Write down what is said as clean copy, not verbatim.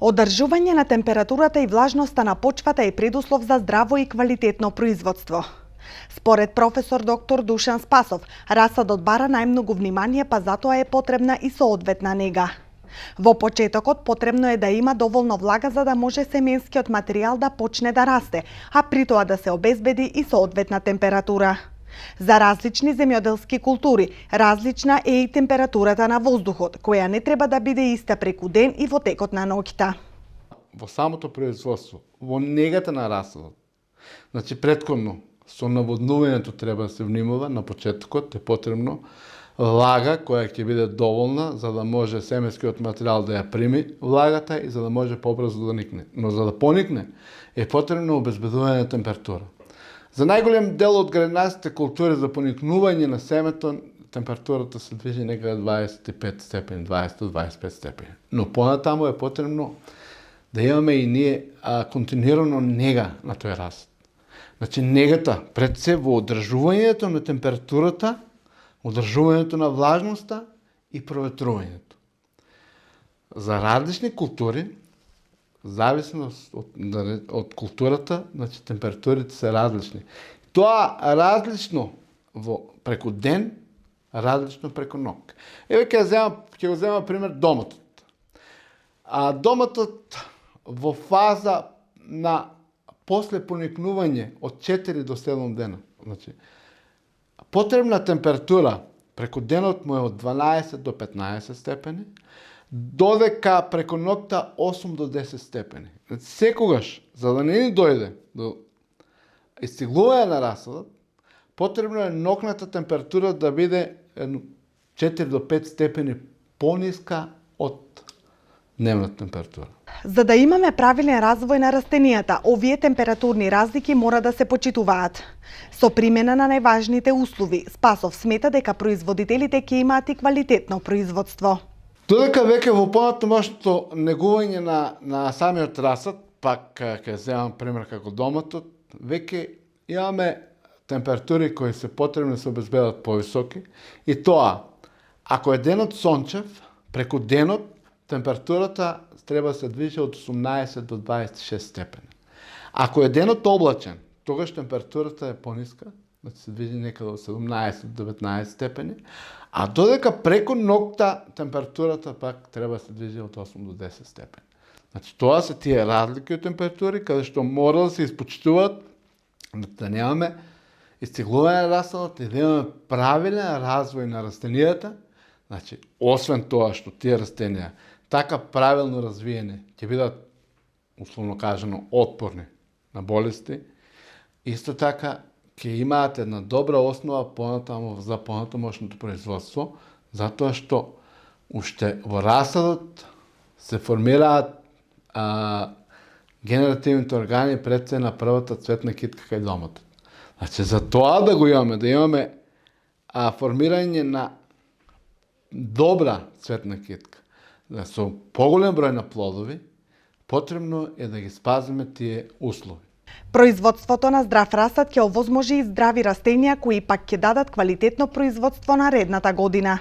Одржување на температурата и влажноста на почвата е предуслов за здраво и квалитетно производство. Според професор доктор Душан Спасов, расадот бара најмногу внимание, па затоа е потребна и соодветна нега. Во почетокот потребно е да има доволно влага за да може семенскиот материјал да почне да расте, а при тоа да се обезбеди и соодветна температура. За различни земјоделски култури, различна е и температурата на воздухот, која не треба да биде иста преку ден и во текот на ноќта. Во самото производство, во негата на расадот, значи претходно, со наводнувањето треба да се внимава, на почетокот е потребно влага која ќе биде доволна за да може семенскиот материјал да ја прими влагата и за да може побрзо да никне. Но за да поникне е потребно обезбедување на температура. За најголем дел од гренастите култури за поникнување на семето температурата се движи некаде 25 степени, 20-25 степени. Но понатаму е потребно да имаме и ние континуирано нега на тој расад. Значи негата пред се во одржувањето на температурата, одржувањето на влажноста и проветрувањето. За различни култури, зависно од културата, значи температурите се различни. Тоа различно преку ден, различно преку ног. Еве ќе го земам пример доматот. Доматот во фаза на после поникнување од 4 до 7 дена. Значи, потребна температура преку денот му е од 12 до 15 степени, додека преку ноќта 8 до 10 степени. Значи, секогаш, за да не ни дојде до истиглување на расадот, потребно е ноќната температура да биде 4 до 5 степени пониска од дневната температура. За да имаме правилен развој на растенијата, овие температурни разлики мора да се почитуваат. Со примена на најважните услови, Спасов смета дека производителите ќе имаат и квалитетно производство. Додека веќе во понатамошното негување на самиот расад, пак ќе земам пример како доматот, веќе имаме температури кои се потребни да се обезбедат повисоки и тоа, ако е денот сончев, преку денот температурата треба да се движи од 18 до 26 степени. Ако е денот облачен, тогаш температурата е пониска, значи се движи некаде од 17 до 19 степени, а додека преку ноќта температурата пак треба да се движи од 8 до 10 степени. Значи тоа се тие разлики од температури каде што мора да се испочитуваат да немаме истиглување на расадот и да имаме правилен развој на растенијата. Значи, освен тоа што тие растенија така правилно развиени ќе бидат, условно кажано, отпорни на болести, исто така ќе имаат една добра основа за понатамошното производство, затоа што уште во расадот се формираат генеративните органи пред се на првата цветна китка кај доматот. Значи, за тоа да го имаме, да имаме формирање на добра цветна китка, со поголем број на плодови, потребно е да ги спазиме тие услови. Производството на здрав расад ќе овозможи и здрави растенија кои пак ќе дадат квалитетно производство наредната година.